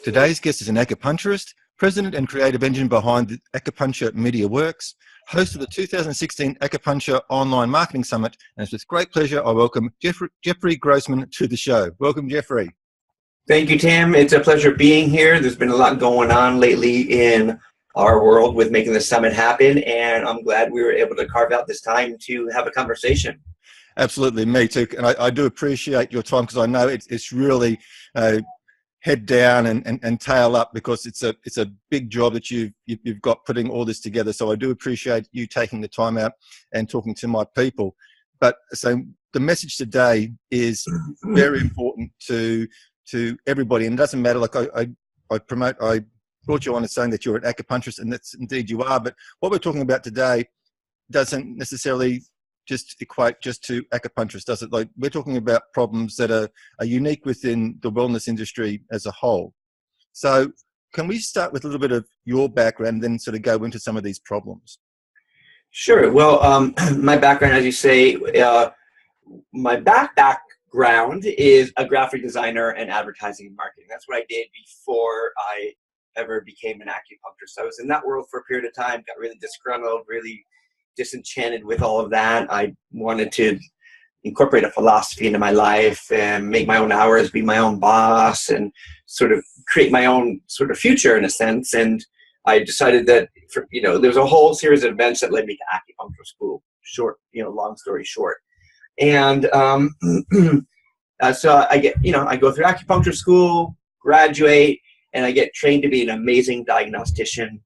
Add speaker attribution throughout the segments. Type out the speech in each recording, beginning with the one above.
Speaker 1: Today's guest is an acupuncturist, president and creative engine behind the Acupuncture Media Works, host of the 2016 Acupuncture Online Marketing Summit, and it's with great pleasure I welcome Jeffrey Grossman to the show. Welcome, Jeffrey.
Speaker 2: Thank you, Tim. It's a pleasure being here. There's been a lot going on lately in our world with making the summit happen, and I'm glad we were able to carve out this time to have a conversation.
Speaker 1: Absolutely, me too. And I do appreciate your time because I know it's really head down and tail up because it's a big job that you've got putting all this together. So I do appreciate you taking the time out and talking to my people. But so the message today is very important to everybody, and it doesn't matter. Like I brought you on as saying that you're an acupuncturist, and that's indeed you are. But what we're talking about today doesn't necessarily just equate just to acupuncturists, does it? Like, we're talking about problems that are unique within the wellness industry as a whole. So can we start with a little bit of your background and then sort of go into some of these problems?
Speaker 2: Sure. Well, my background, as you say, my background is a graphic designer and advertising and marketing. That's what I did before I ever became an acupuncturist. So I was in that world for a period of time, got really disgruntled, really disenchanted with all of that. I wanted to incorporate a philosophy into my life and make my own hours, be my own boss, and sort of create my own sort of future in a sense. And I decided that, there's a whole series of events that led me to acupuncture school. Long story short. And so I go through acupuncture school, graduate, and I get trained to be an amazing diagnostician,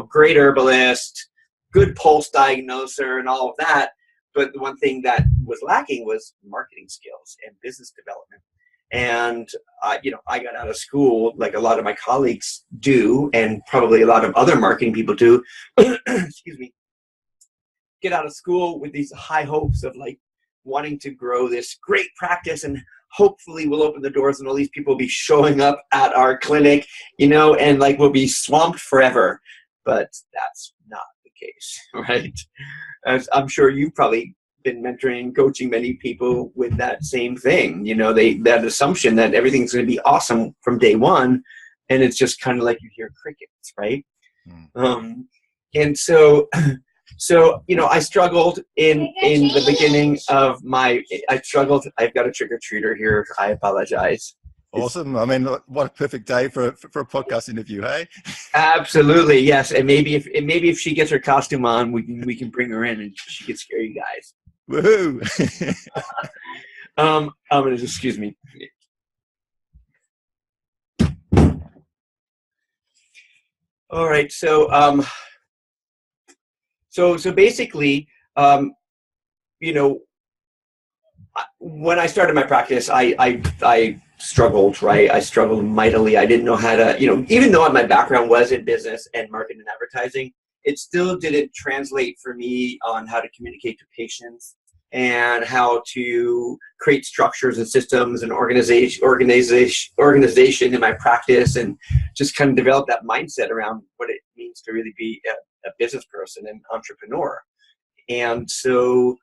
Speaker 2: great herbalist, good pulse diagnoser and all of that. But the one thing that was lacking was marketing skills and business development. And, I got out of school like a lot of my colleagues do, and probably a lot of other marketing people do, excuse me, get out of school with these high hopes of like wanting to grow this great practice, and hopefully we'll open the doors and all these people will be showing up at our clinic, and like we'll be swamped forever. But that's not case, right? As I'm sure you've probably been mentoring, coaching many people with that same thing. That assumption that everything's going to be awesome from day one, and it's just kind of like you hear crickets, right? And so I struggled in the beginning of I've got a trick-or-treater here. I apologize.
Speaker 1: Awesome. I mean, what a perfect day for a podcast interview, hey?
Speaker 2: Absolutely, yes. And maybe if she gets her costume on, we can bring her in and she can scare you guys.
Speaker 1: Woohoo!
Speaker 2: I'm gonna excuse me. All right. So basically, when I started my practice, I struggled, right? I struggled mightily. I didn't know how to, even though my background was in business and marketing and advertising, it still didn't translate for me on how to communicate to patients and how to create structures and systems and organization in my practice, and just kind of develop that mindset around what it means to really be a business person and entrepreneur. And so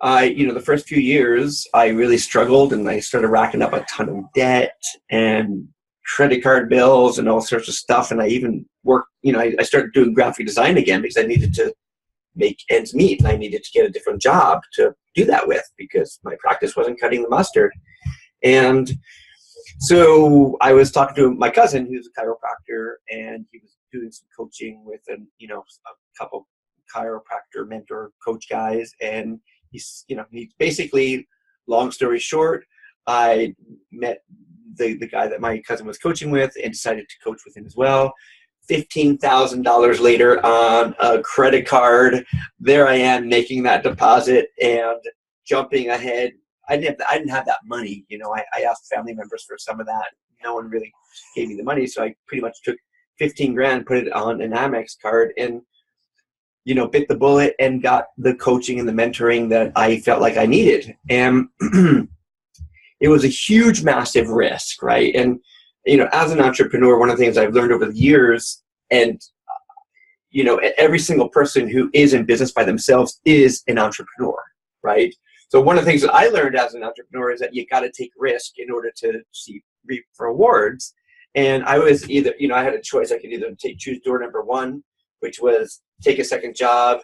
Speaker 2: the first few years I really struggled, and I started racking up a ton of debt and credit card bills and all sorts of stuff. And I even worked, I started doing graphic design again because I needed to make ends meet, and I needed to get a different job to do that with because my practice wasn't cutting the mustard. And so I was talking to my cousin, who's a chiropractor, and he was doing some coaching with a couple chiropractor mentor coach guys, and he's basically, long story short, I met the guy that my cousin was coaching with and decided to coach with him as well. $15,000 later on a credit card, there I am making that deposit and jumping ahead. I didn't have that money. I asked family members for some of that. No one really gave me the money, so I pretty much took 15 grand, put it on an Amex card, and bit the bullet and got the coaching and the mentoring that I felt like I needed. And it was a huge, massive risk, right? And, as an entrepreneur, one of the things I've learned over the years, and, every single person who is in business by themselves is an entrepreneur, right? So one of the things that I learned as an entrepreneur is that you got to take risk in order to reap rewards. And I was either, I had a choice. I could either choose door number one, which was take a second job,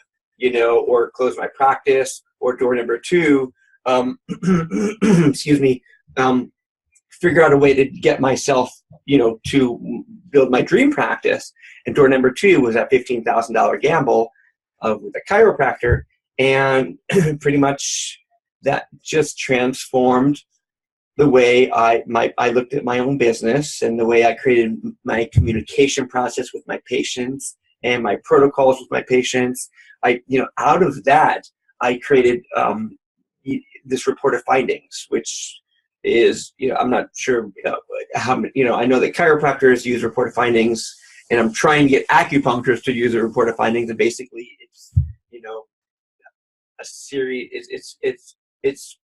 Speaker 2: or close my practice, or door number two, excuse me, figure out a way to get myself, to build my dream practice. And door number two was that $15,000 gamble with a chiropractor. And pretty much that just transformed the way I looked at my own business and the way I created my communication process with my patients and my protocols with my patients. Out of that, I created this report of findings, which is, I'm not sure how many, I know that chiropractors use report of findings, and I'm trying to get acupuncturists to use a report of findings. And basically, it's, a series. It's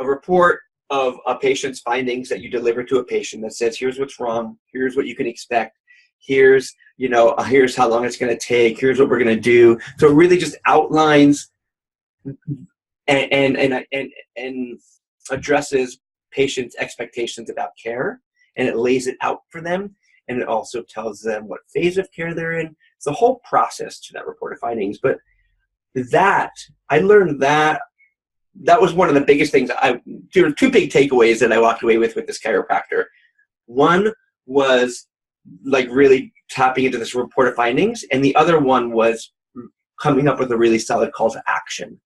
Speaker 2: a report of a patient's findings that you deliver to a patient that says, here's what's wrong, here's what you can expect, here's how long it's going to take, here's what we're going to do. So it really just outlines and addresses patients' expectations about care, and it lays it out for them, and it also tells them what phase of care they're in. It's the whole process to that report of findings. But I learned that was one of the biggest things. There were two big takeaways that I walked away with this chiropractor. One was like really tapping into this report of findings, and the other one was coming up with a really solid call to action.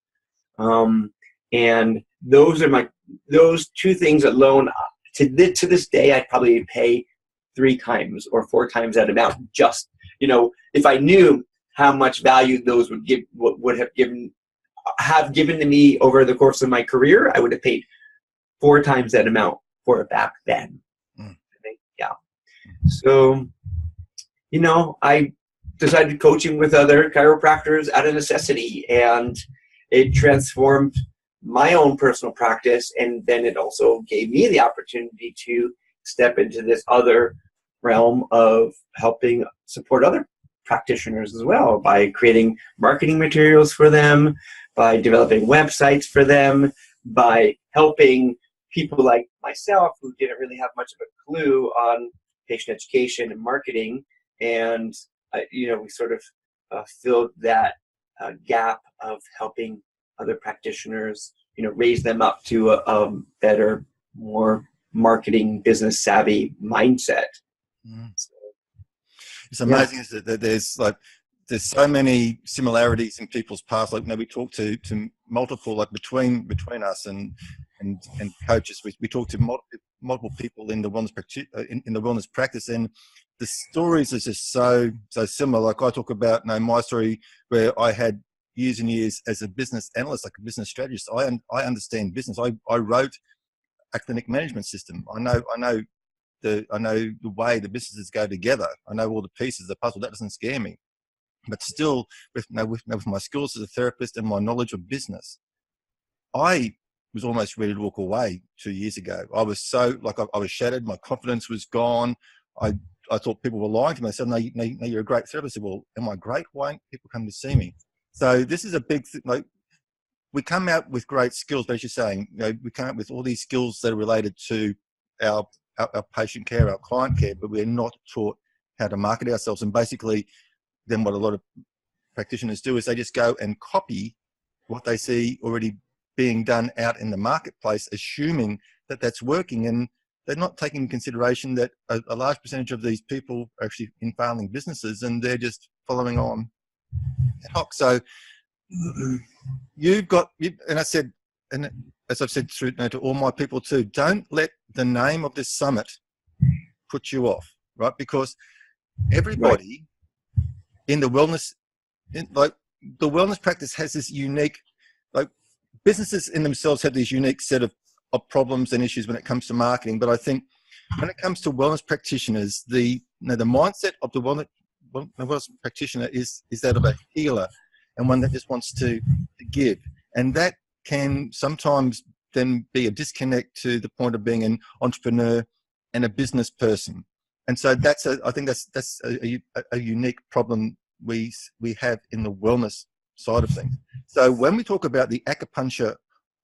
Speaker 2: And those two things alone, to this day, I'd probably pay 3 times or 4 times that amount. Just, if I knew how much value those would have given to me over the course of my career, I would have paid 4 times that amount for it back then. Yeah. So, I decided coaching with other chiropractors out of necessity, and it transformed my own personal practice. And then it also gave me the opportunity to step into this other realm of helping support other practitioners as well, by creating marketing materials for them, by developing websites for them, by helping people like myself who didn't really have much of a clue on patient education and marketing. And, we sort of filled that gap of helping other practitioners, raise them up to a better, more marketing, business savvy mindset. So,
Speaker 1: it's amazing, isn't it, that there's so many similarities in people's paths. Like, we talk to multiple, like between us and coaches. We talk to multiple people in the wellness practice, and the stories are just so similar. Like, I talk about my story where I had years and years as a business analyst, like a business strategist. I understand business. I wrote a clinic management system. I know the way the businesses go together. I know all the pieces of the puzzle. That doesn't scare me. But still, with my skills as a therapist and my knowledge of business, I was almost ready to walk away 2 years ago. I was so, I was shattered. My confidence was gone. I thought people were lying to me. I said, no, you're a great therapist. I said, well, am I great? Why don't people come to see me? So this is a big thing. Like, we come out with great skills, but as you're saying, we come out with all these skills that are related to our patient care, our client care, but we're not taught how to market ourselves. And basically, then what a lot of practitioners do is they just go and copy what they see already being done out in the marketplace, assuming that that's working. And they're not taking into consideration that a large percentage of these people are actually in failing businesses, and they're just following on ad hoc. So and I said, and as I've said to all my people too, don't let the name of this summit put you off, right? Because everybody in the wellness, the wellness practice has this unique, businesses in themselves have this unique set of problems and issues when it comes to marketing. But I think when it comes to wellness practitioners, the mindset of the wellness practitioner is that of a healer, and one that just wants to give. And that can sometimes then be a disconnect to the point of being an entrepreneur and a business person. And so I think that's a unique problem we have in the wellness side of things. So when we talk about the Acupuncture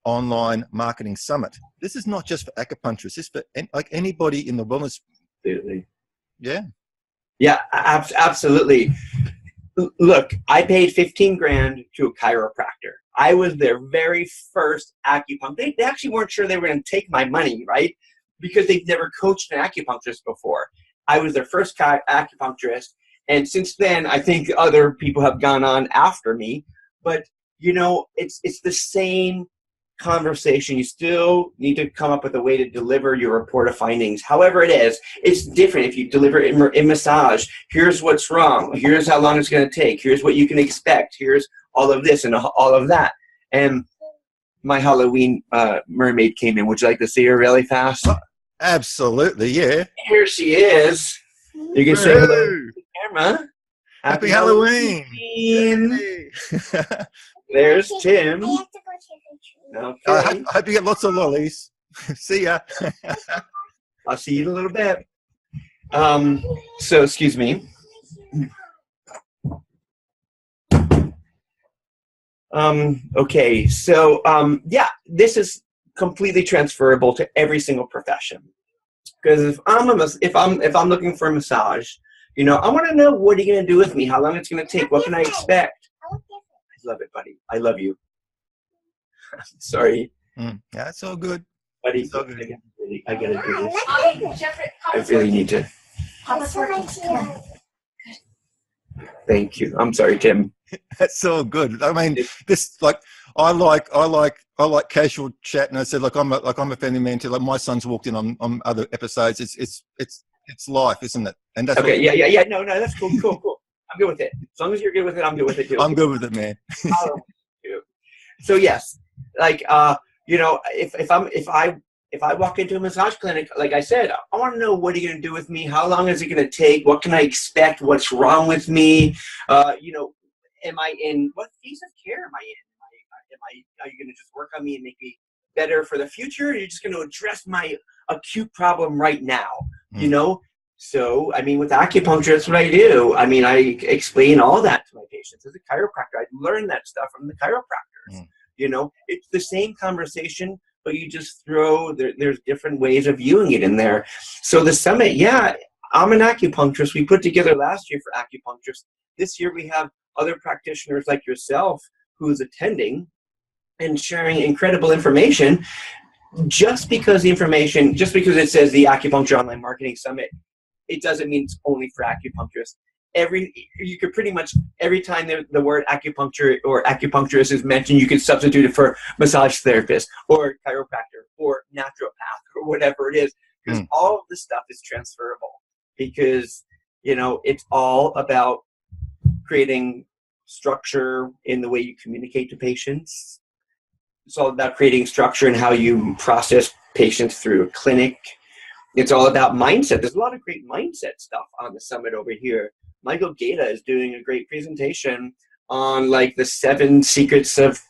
Speaker 1: Online Marketing Summit, this is not just for acupuncturists. It's for anybody in the wellness Yeah.
Speaker 2: Yeah, absolutely. Look, I paid 15 grand to a chiropractor. I was their very first acupuncturist. They actually weren't sure they were going to take my money, right? Because they've never coached an acupuncturist before. I was their first acupuncturist. And since then, I think other people have gone on after me. But, you know, it's the same conversation. You still need to come up with a way to deliver your report of findings. However it is, it's different if you deliver it in massage. Here's what's wrong. Here's how long it's going to take. Here's what you can expect. Here's all of this and all of that. And my Halloween mermaid came in. Would you like to see her really fast?
Speaker 1: Absolutely, yeah.
Speaker 2: Here she is. You can say hello to the camera.
Speaker 1: Happy Halloween.
Speaker 2: There's Tim. Okay.
Speaker 1: I hope you get lots of lollies. See ya.
Speaker 2: I'll see you in a little bit. So, excuse me. Okay, so yeah, this is completely transferable to every single profession. Because if I'm looking for a massage, you know, I want to know what are you going to do with me, how long it's going to take, what can I expect. I love it, buddy. I love you. Sorry.
Speaker 1: Yeah, it's all good.
Speaker 2: Buddy,
Speaker 1: it's all good.
Speaker 2: I gotta do this. I really need to. Thank you. I'm sorry, Tim.
Speaker 1: That's all good. I mean, this I like casual chat, and I said like I'm a family man too. Like my son's walked in on other episodes. It's life, isn't it? And that's
Speaker 2: okay. Yeah. No, that's cool. I'm good with it. As long as you're good with it, I'm good with it too.
Speaker 1: I'm good with it, man.
Speaker 2: So yes, like you know, if I walk into a massage clinic, like I said, I want to know what are you going to do with me? How long is it going to take? What can I expect? What's wrong with me? You know, am I in what phase of care am I in? Are you going to just work on me and make me better for the future? Or are you just going to address my acute problem right now? You know? So, I mean, with acupuncture, that's what I do. I mean, I explain all that to my patients. As a chiropractor, I learned that stuff from the chiropractors. You know, it's the same conversation, but you just throw, there's different ways of viewing it in there. So the summit, yeah, I'm an acupuncturist. We put together last year for acupuncturists. This year we have other practitioners like yourself who's attending and sharing incredible information. Just because it says the Acupuncture Online Marketing Summit, it doesn't mean it's only for acupuncturists. You could pretty much, every time the word acupuncture or acupuncturist is mentioned, you can substitute it for massage therapist or chiropractor or naturopath or whatever it is, because all of this stuff is transferable, because, you know, it's all about creating structure in the way you communicate to patients. It's all about creating structure in how you process patients through a clinic. It's all about mindset. There's a lot of great mindset stuff on the summit over here. Michael Gaeta is doing a great presentation on like the 7 secrets of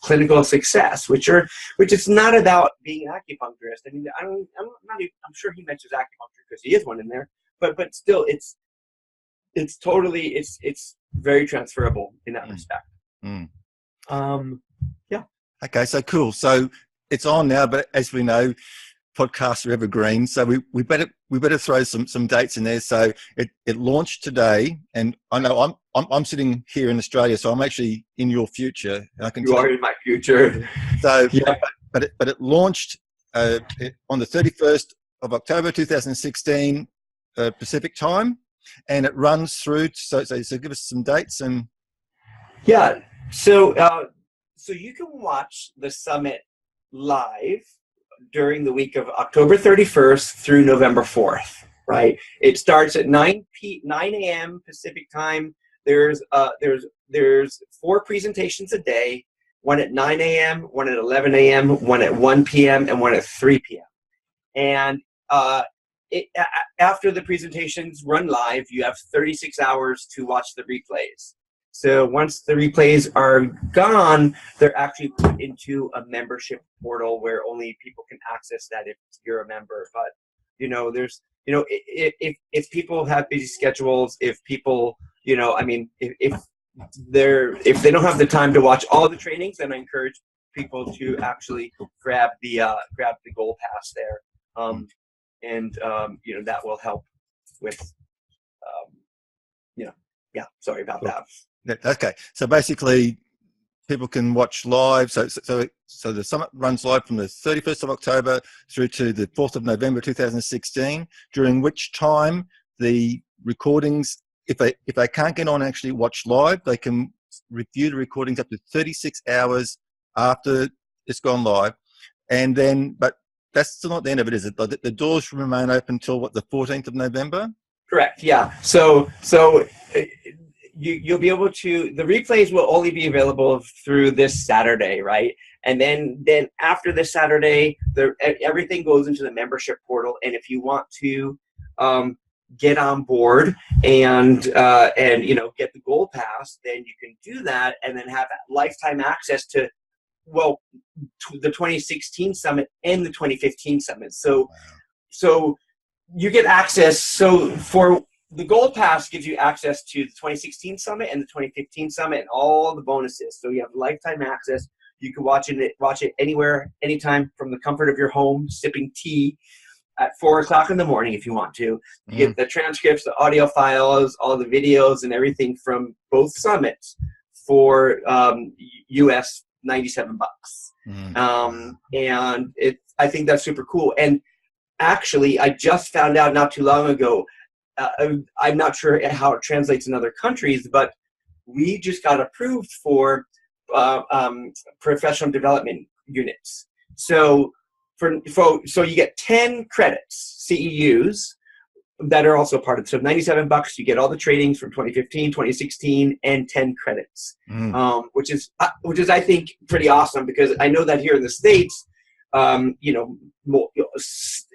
Speaker 2: clinical success, which is not about being an acupuncturist. I mean, I'm sure he mentions acupuncture because he is one in there, but still, it's very transferable in that respect. Yeah.
Speaker 1: Okay, so cool. So it's on now, but as we know, podcasts are evergreen, so we better throw some dates in there. So it launched today, and I know I'm sitting here in Australia, so I'm actually in your future. And I can
Speaker 2: you are in my future.
Speaker 1: So, yeah. but it launched on the 31st of October 2016 Pacific time, and it runs through. So give us some dates and.
Speaker 2: Yeah. So you can watch the summit live during the week of October 31st through November 4th, right? It starts at 9 a.m. Pacific time. There's 4 presentations a day, one at 9 a.m., one at 11 a.m., one at 1 p.m., and one at 3 p.m. And after the presentations run live, you have 36 hours to watch the replays. So once the replays are gone, they're actually put into a membership portal where only people can access that if you're a member. But, you know, if people have busy schedules, if people, you know, I mean, if they don't have the time to watch all the trainings, then I encourage people to actually grab the gold pass there. You know, that will help with, you know, yeah, sorry about
Speaker 1: Cool.
Speaker 2: that.
Speaker 1: Okay, so basically people can watch live. So the summit runs live from the 31st of October through to the 4th of November 2016, during which time the recordings, if they can't get on and actually watch live, they can review the recordings up to 36 hours after it's gone live. And then, but that's still not the end of it, is it? The doors remain open until what, the 14th of November?
Speaker 2: Correct. Yeah. So you'll be able to, the replays will only be available through this Saturday, right? And then after this Saturday, everything goes into the membership portal. And if you want to get on board and you know, get the gold pass, then you can do that and then have lifetime access to, well, the 2016 summit and the 2015 summit. So,
Speaker 1: Wow.
Speaker 2: so you get access. So for the gold pass gives you access to the 2016 summit and the 2015 summit and all the bonuses. So you have lifetime access. You can watch it anywhere, anytime, from the comfort of your home, sipping tea at 4 o'clock in the morning if you want to. You get the transcripts, the audio files, all the videos, and everything from both summits for US $97. And I think that's super cool. And actually, I just found out not too long ago, I'm not sure how it translates in other countries, but we just got approved for professional development units. So so you get 10 credits, CEUs, that are also part of it. So $97, you get all the trainings from 2015, 2016, and 10 credits, which is I think pretty awesome, because I know that here in the States, you know,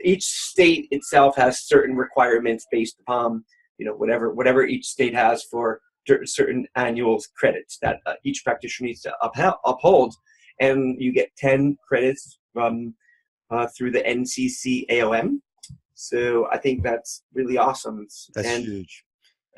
Speaker 2: each state itself has certain requirements based upon, you know, whatever each state has for certain annual credits that each practitioner needs to uphold, and you get 10 credits through the NCC AOM. So I think that's really awesome.
Speaker 1: That's huge.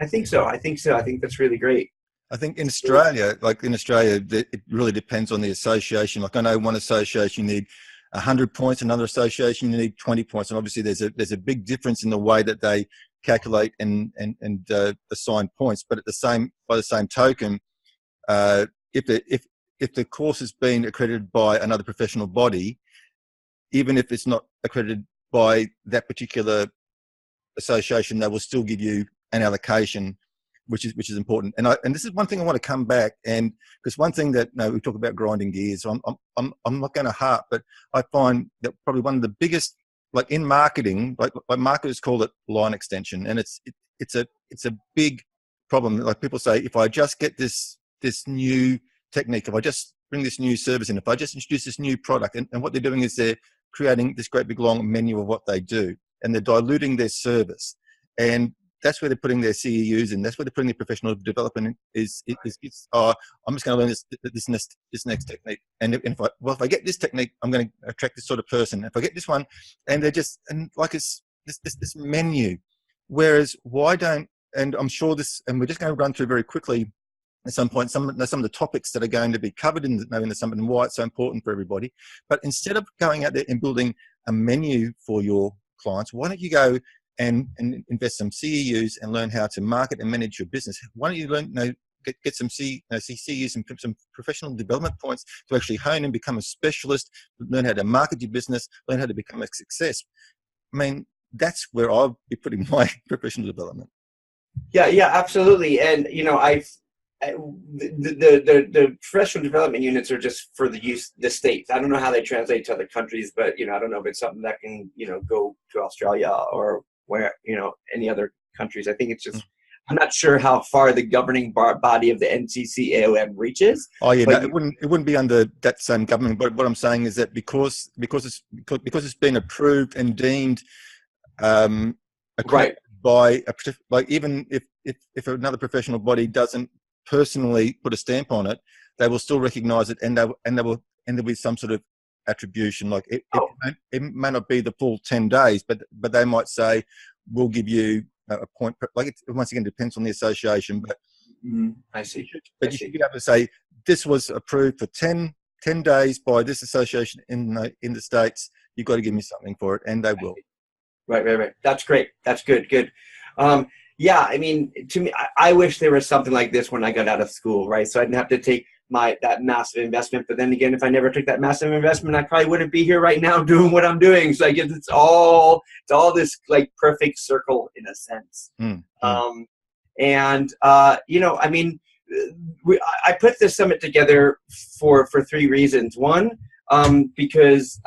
Speaker 2: I think so. I think that's really great.
Speaker 1: I think in Australia, it really depends on the association. Like, I know one association you need 100 points, another association you need 20 points, and obviously there's a big difference in the way that they calculate and assign points. But by the same token, if the course has been accredited by another professional body, even if it's not accredited by that particular association, they will still give you an allocation, which is important. And this is one thing I want to come back, and because one thing that, we talk about grinding gears. So I'm not going to harp, but I find that probably one of the biggest, like in marketing, like marketers call it line extension, and it's a big problem. Like people say, if I just get this new technique, if I just bring this new service in, if I just introduce this new product, and what they're doing is they're creating this great big long menu of what they do, and they're diluting their service, and that's where they're putting their CEUs in. That's where they're putting their professional development is I'm just going to learn this next technique, and if I get this technique, I'm going to attract this sort of person. If I get this one, and they're just, and like it's this menu. Whereas why don't, and I'm sure this, and we're just going to run through very quickly at some point some of the topics that are going to be covered in the summit and why it's so important for everybody. But instead of going out there and building a menu for your clients, why don't you go and invest some CEUs and learn how to market and manage your business? Why don't you learn, get some CEUs and some professional development points to actually hone and become a specialist, learn how to market your business, learn how to become a success. I mean, that's where I'll be putting my professional development.
Speaker 2: Yeah, absolutely. And the professional development units are just for the states. I don't know how they translate to other countries, but I don't know if it's something that can go to Australia or where any other countries. I think it's just I'm not sure how far the governing body of the NCC AOM reaches.
Speaker 1: Oh yeah, no, it wouldn't be under that same government. But what I'm saying is that because it's been approved and deemed
Speaker 2: right
Speaker 1: by even if another professional body doesn't personally put a stamp on it, they will still recognise it, and there'll be some sort of attribution. Like it may not be the full 10 days, but they might say we'll give you a point. Like it once again depends on the association, but
Speaker 2: I see.
Speaker 1: But you should be able to say this was approved for 10 days by this association in the States. You've got to give me something for it, and they will.
Speaker 2: Right. That's great. That's good. Yeah, I mean, to me, I wish there was something like this when I got out of school, right? So I didn't have to take that massive investment. But then again, if I never took that massive investment, I probably wouldn't be here right now doing what I'm doing. So I guess it's all this like perfect circle in a sense. You know, I mean, I put this summit together for 3 reasons. One, because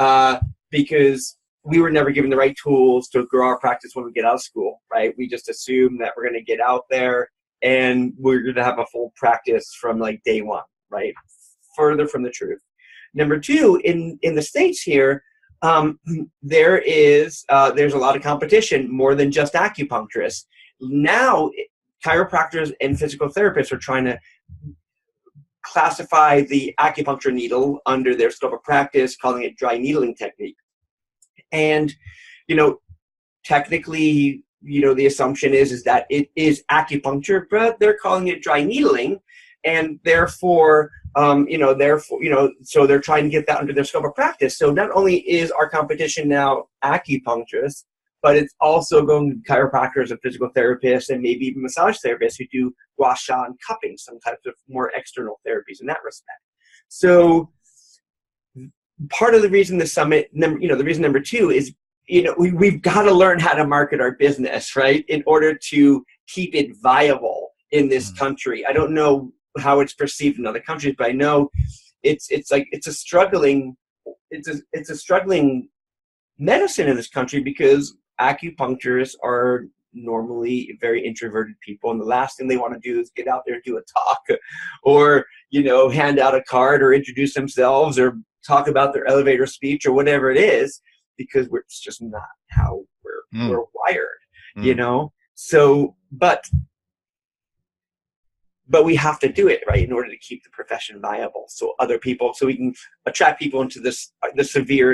Speaker 2: we were never given the right tools to grow our practice when we get out of school, right? We just assume that we're going to get out there and we're going to have a full practice from like day one, right? Further from the truth. Number 2, in the States here, there's a lot of competition, more than just acupuncturists. Now, chiropractors and physical therapists are trying to classify the acupuncture needle under their scope of practice, calling it dry needling technique. And, you know, technically, you know, the assumption is that it is acupuncture, but they're calling it dry needling, and therefore, so they're trying to get that under their scope of practice. So not only is our competition now acupuncturists, but it's also going to chiropractors and physical therapists and maybe even massage therapists who do gua sha and cupping, some types of more external therapies in that respect. So part of the reason the summit, the reason number 2 is, you know, we've got to learn how to market our business, right, in order to keep it viable in this country. I don't know how it's perceived in other countries, but I know it's a struggling medicine in this country, because acupuncturists are normally very introverted people, and the last thing they want to do is get out there and do a talk, or, you know, hand out a card or introduce themselves or talk about their elevator speech or whatever it is, because it's just not how we're wired, you know. So, but we have to do it, right, in order to keep the profession viable. So we can attract people into the sphere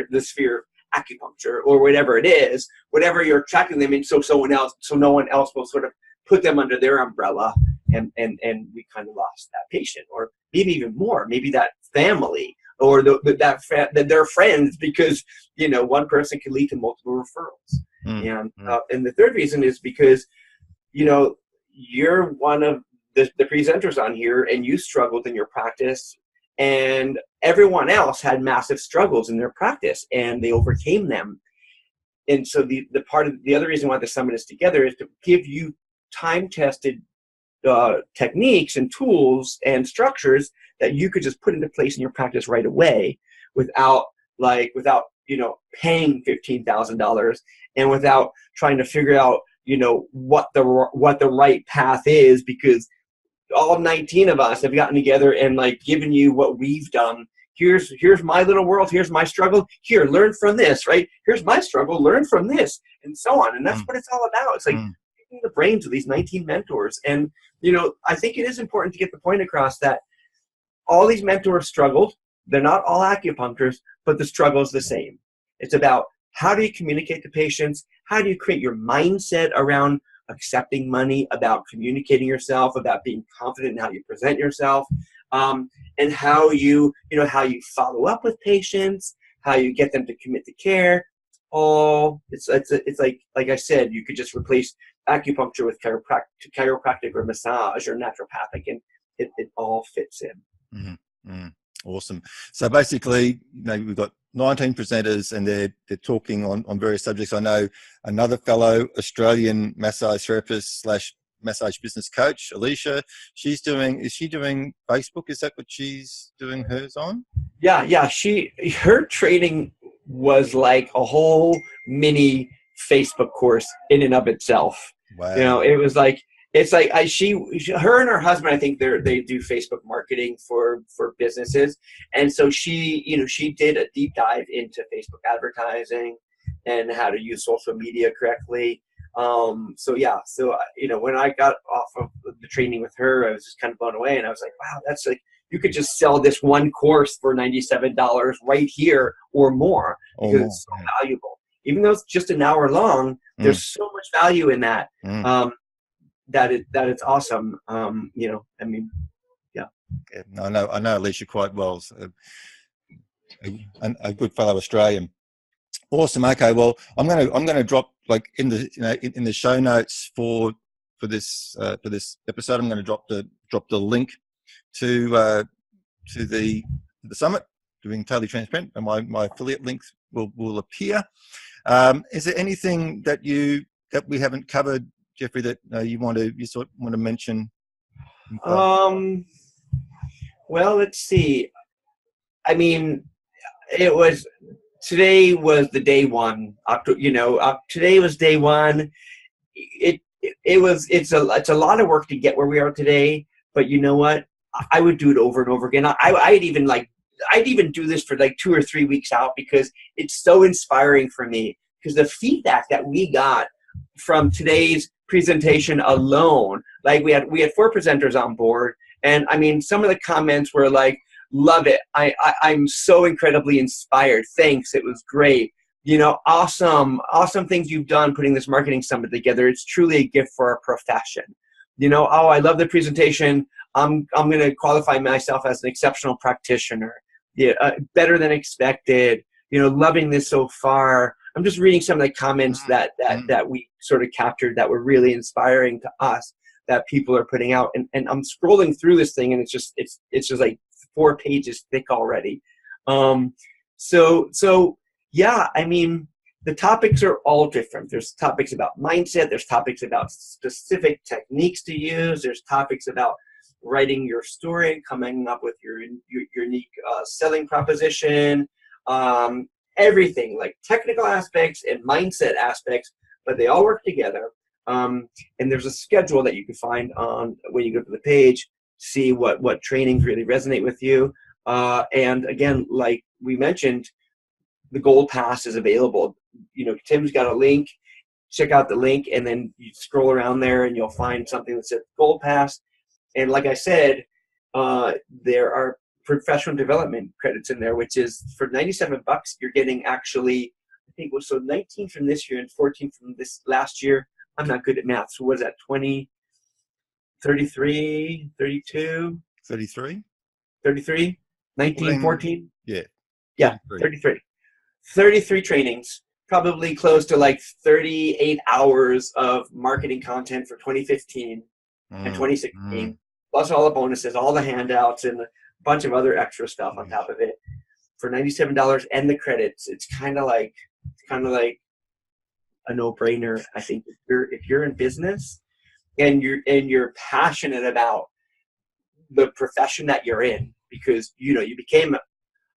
Speaker 2: of acupuncture or whatever it is, whatever you're attracting them in, so no one else will sort of put them under their umbrella, and we kind of lost that patient, or maybe even more, maybe that family, or their friends, because, you know, one person can lead to multiple referrals. And the third reason is because, you know, you're one of the presenters on here, and you struggled in your practice, and everyone else had massive struggles in their practice, and they overcame them. And so the other reason why the summit is together is to give you time-tested techniques and tools and structures that you could just put into place in your practice right away, without you know, paying $15,000, and without trying to figure out, you know, what the right path is, because all 19 of us have gotten together and like given you what we've done. Here's my little world. Here's my struggle. Here, learn from this, right? Here's my struggle. Learn from this, and so on. And that's what it's all about. It's like picking the brains of these 19 mentors. And, you know, I think it is important to get the point across that all these mentors struggled. They're not all acupuncturists, but the struggle is the same. It's about, how do you communicate to patients? How do you create your mindset around accepting money, about communicating yourself, about being confident in how you present yourself, and how you follow up with patients, how you get them to commit to care. It's like I said, you could just replace acupuncture with chiropractic or massage or naturopathic, and it all fits in.
Speaker 1: Awesome. So basically, you know, we've got 19 presenters, and they're talking on various subjects. I know another fellow Australian massage therapist / massage business coach, Alicia. Is she doing Facebook? Is that what she's doing hers on?
Speaker 2: Yeah. Her training was like a whole mini Facebook course in and of itself.
Speaker 1: Wow.
Speaker 2: You know, it was like, it's like her and her husband, I think they do Facebook marketing for businesses. And so she did a deep dive into Facebook advertising and how to use social media correctly. You know, when I got off of the training with her, I was just kind of blown away, and I was like, wow, that's like, you could just sell this one course for $97 right here or more, because it's so valuable. Even though it's just an hour long, there's so much value in that. That it's awesome. You know, I mean, yeah.
Speaker 1: I know Alicia quite well. So a good fellow Australian. Awesome. Okay. Well, I'm going to drop like in the in the show notes for this episode, I'm going to drop the link to the summit, doing totally transparent, and my affiliate links will appear. Is there anything that we haven't covered, Jeffrey, that you want to mention?
Speaker 2: Well, let's see. I mean, today was the day one. Today was day one. It's a lot of work to get where we are today. But you know what? I would do it over and over again. I'd even do this for like 2 or 3 weeks out, because it's so inspiring for me. Because the feedback that we got from today's presentation alone, like we had 4 presenters on board, and I mean, some of the comments were like, "Love it! I'm so incredibly inspired. Thanks, it was great. Awesome things you've done putting this marketing summit together. It's truly a gift for our profession. Oh, I love the presentation. I'm going to qualify myself as an exceptional practitioner. Yeah, better than expected. Loving this so far." I'm just reading some of the comments that we sort of captured that were really inspiring to us, that people are putting out. And I'm scrolling through this thing, and it's just like 4 pages thick already. So yeah, I mean, the topics are all different. There's topics about mindset. There's topics about specific techniques to use. There's topics about writing your story and coming up with your unique selling proposition. Everything, like technical aspects and mindset aspects, but they all work together. And there's a schedule that you can find on when you go to the page, see what trainings really resonate with you. And again, like we mentioned, the Gold Pass is available. Tim's got a link. Check out the link, and then you scroll around there, and you'll find something that says Gold Pass. And like I said, there are professional development credits in there, which is for $97. You're getting actually, I think it was 19 from this year and 14 from this last year. I'm not good at math. So what is that? 20, 33, 32,
Speaker 1: 33,
Speaker 2: 33, 19, 14.
Speaker 1: Yeah.
Speaker 2: 33. 33 trainings, probably close to like 38 hours of marketing content for 2015 and 2016, plus all the bonuses, all the handouts, and a bunch of other extra stuff on top of it for $97, and the credits. It's kind of like a no-brainer. I think if you're in business and you're passionate about the profession that you're in, because you became a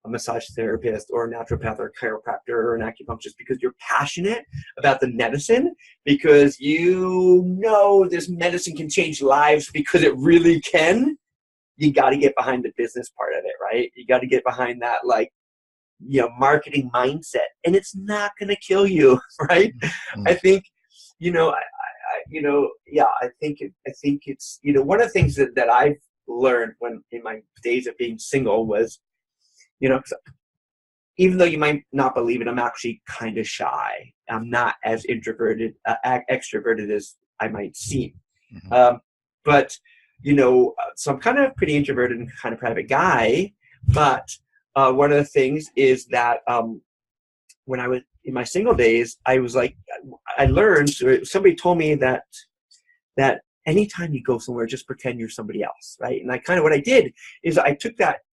Speaker 2: massage therapist or a naturopath or a chiropractor or an acupuncturist because you're passionate about the medicine, because this medicine can change lives, because it really can. You got to get behind the business part of it, right? You got to get behind that, marketing mindset, and it's not going to kill you, right? I think, I think it's, one of the things that I've learned in my days of being single was, even though you might not believe it, I'm actually kind of shy. I'm not as extroverted as I might seem. But so I'm kind of pretty introverted and kind of private guy. But one of the things is that when I was in my single days, I was like, I learned, somebody told me that anytime you go somewhere, just pretend you're somebody else, right? And what I did is I took that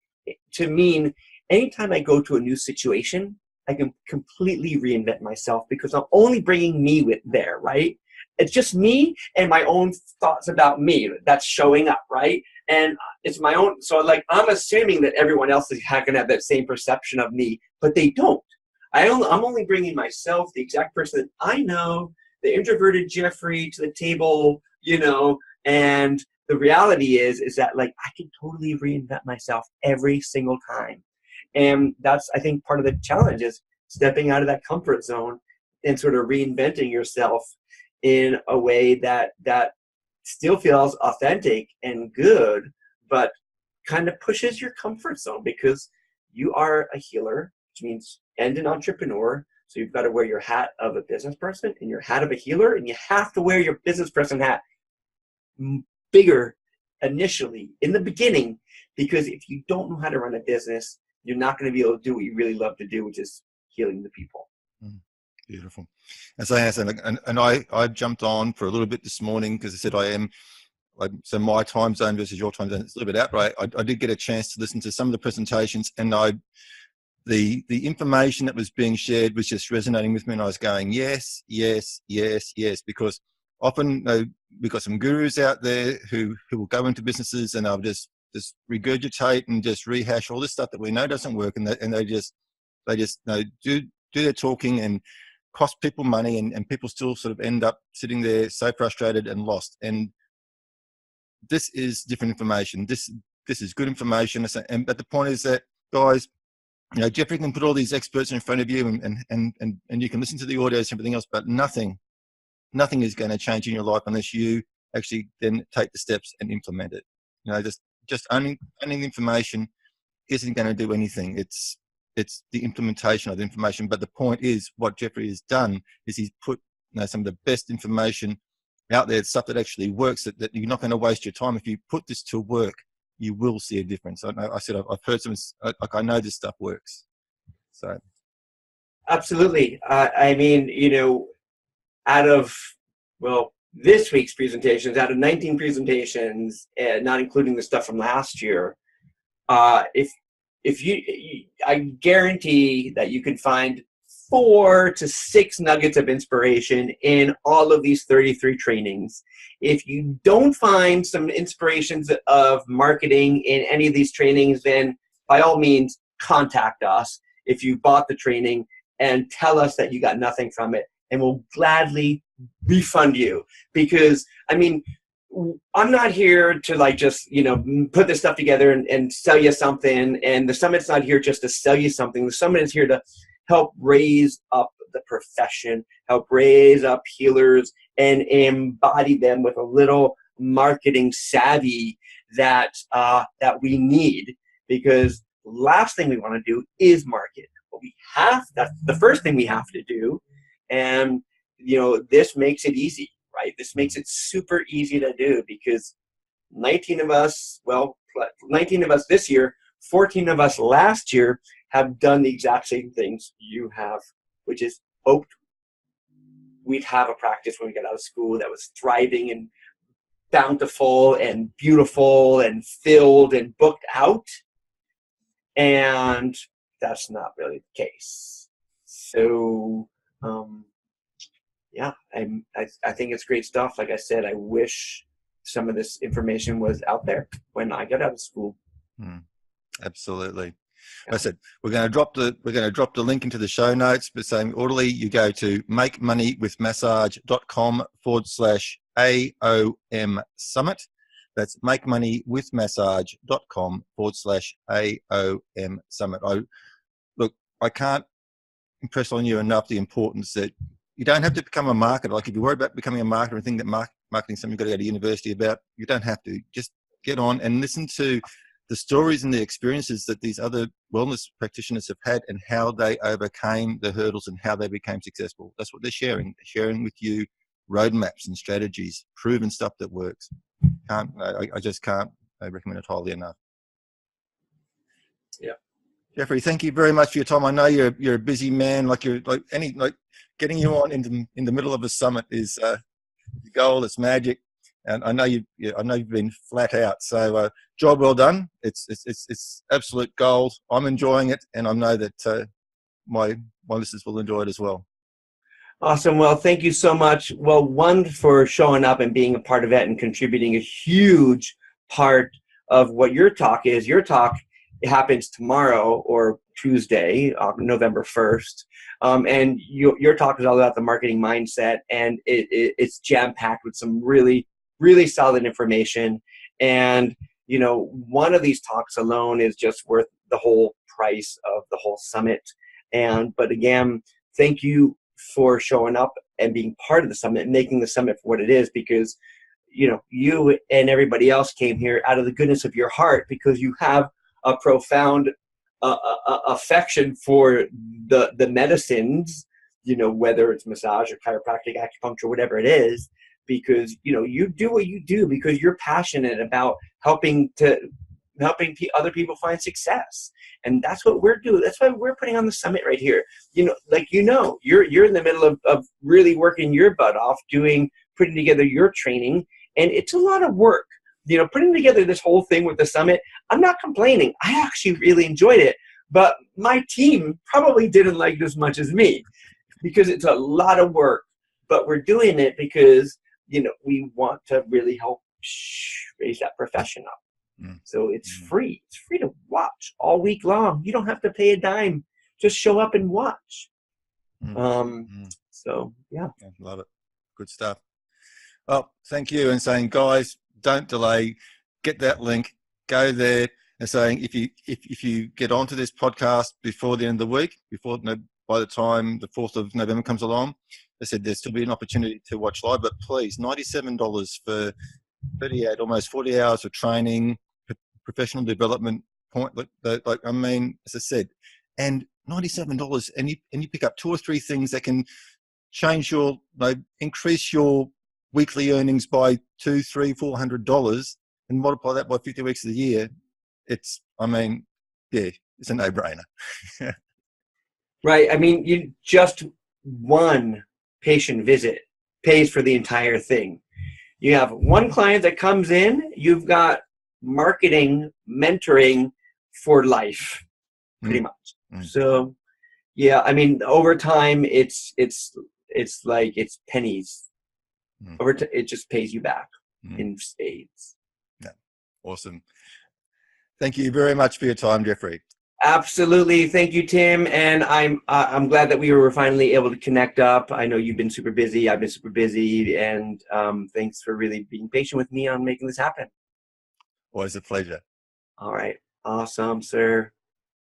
Speaker 2: to mean anytime I go to a new situation, I can completely reinvent myself, because I'm only bringing me there, right? It's just me and my own thoughts about me that's showing up, right? And it's my own. So I'm assuming that everyone else is going to have that same perception of me, but they don't. I'm only bringing myself, the exact person that I know, the introverted Jeffrey, to the table, and the reality is that I can totally reinvent myself every single time. And that's, I think, part of the challenge is stepping out of that comfort zone and sort of reinventing yourself in a way that still feels authentic and good, but kind of pushes your comfort zone, because you are a healer, which means, and an entrepreneur. So you've got to wear your hat of a business person and your hat of a healer, and you have to wear your business person hat bigger initially in the beginning, because if you don't know how to run a business, you're not going to be able to do what you really love to do, which is healing the people.
Speaker 1: Beautiful. As I said, and I jumped on for a little bit this morning because I said so my time zone versus your time zone, it's a little bit out, but I did get a chance to listen to some of the presentations, and the information that was being shared was just resonating with me, and I was going, yes, yes, yes, yes, because often we've got some gurus out there who will go into businesses and they'll just regurgitate and just rehash all this stuff that we know doesn't work, and they just do their talking and cost people money, and people still sort of end up sitting there so frustrated and lost. And this is different information. This is good information. But the point is that, guys, Jeffrey can put all these experts in front of you, and you can listen to the audios and everything else, but nothing is going to change in your life unless you actually then take the steps and implement it. Just owning the information isn't going to do anything. It's the implementation of the information. But the point is, what Jeffrey has done is he's put some of the best information out there, stuff that actually works, that you're not going to waste your time. If you put this to work, you will see a difference. I said I've heard some, like, I know this stuff works. So
Speaker 2: absolutely. I mean, out of this week's presentations, out of 19 presentations, not including the stuff from last year, if you I guarantee that you can find 4 to 6 nuggets of inspiration in all of these 33 trainings. If you don't find some inspirations of marketing in any of these trainings, then by all means contact us if you bought the training and tell us that you got nothing from it, and we'll gladly refund you. Because I mean, I'm not here to just put this stuff together and sell you something, and the summit's not here just to sell you something. The summit is here to help raise up the profession, help raise up healers, and embody them with a little marketing savvy that we need. Because last thing we want to do is market. But that's the first thing we have to do. And this makes it easy, right? This makes it super easy to do, because 19 of us this year, 14 of us last year have done the exact same things you have, which is hoped we'd have a practice when we got out of school that was thriving and bountiful and beautiful and filled and booked out. And that's not really the case. So, I think it's great stuff. Like I said, I wish some of this information was out there when I got out of school.
Speaker 1: Absolutely. Yeah. I said we're going to drop the link into the show notes, but saying orderly, you go to makemoneywithmassage.com/AOM summit. That's makemoneywithmassage.com/AOM summit. I can't impress on you enough the importance that you don't have to become a marketer. Like, if you worry about becoming a marketer and think that marketing is something you've got to go to university about, you don't have to. Just get on and listen to the stories and the experiences that these other wellness practitioners have had, and how they overcame the hurdles and how they became successful. That's what they're sharing. They're sharing with you roadmaps and strategies, proven stuff that works. I just can't recommend it highly enough.
Speaker 2: Yeah.
Speaker 1: Jeffrey, thank you very much for your time. I know you're a busy man. Getting you on in the middle of a summit is the goal. It's magic, and I know you've been flat out. So job well done. It's absolute gold. I'm enjoying it, and I know that my listeners will enjoy it as well.
Speaker 2: Awesome. Well, thank you so much. Well, one, for showing up and being a part of it and contributing a huge part of what your talk is. Your talk happens tomorrow, or Tuesday, November 1st. And your talk is all about the marketing mindset, and it's jam-packed with some really, really solid information. And, one of these talks alone is just worth the whole price of the whole summit. But again, thank you for showing up and being part of the summit and making the summit for what it is, because, you and everybody else came here out of the goodness of your heart, because you have a profound affection for the medicines, whether it's massage or chiropractic, acupuncture, whatever it is, because, you do what you do because you're passionate about helping to other people find success. And that's what we're doing. That's why we're putting on the summit right here. You're in the middle of really working your butt off putting together your training, and it's a lot of work. Putting together this whole thing with the summit, I'm not complaining. I actually really enjoyed it, but my team probably didn't like it as much as me because it's a lot of work. But we're doing it because we want to really help raise that profession up. So it's free. It's free to watch all week long. You don't have to pay a dime. Just show up and watch. So yeah.
Speaker 1: Love it. Good stuff. Well, thank you. And saying, guys, don't delay. Get that link. Go there. And saying, if you get onto this podcast before the end of the week, by the time the 4th of November comes along, I said there's still be an opportunity to watch live. But please, $97 for 38, almost 40 hours of training, professional development point. As I said, and $97, and you pick up 2 or 3 things that can change increase your weekly earnings by $200, $300, $400, and multiply that by 50 weeks of the year. It's a no-brainer.
Speaker 2: Right. Just one patient visit pays for the entire thing. You have one client that comes in, you've got marketing, mentoring for life, pretty much. So, yeah, over time, it's pennies. Over time, it just pays you back in spades.
Speaker 1: Yeah, awesome. Thank you very much for your time, Jeffrey.
Speaker 2: Absolutely. Thank you, Tim. And I'm glad that we were finally able to connect up. I know you've been super busy. I've been super busy. And thanks for really being patient with me on making this happen.
Speaker 1: Always a pleasure.
Speaker 2: All right. Awesome, sir.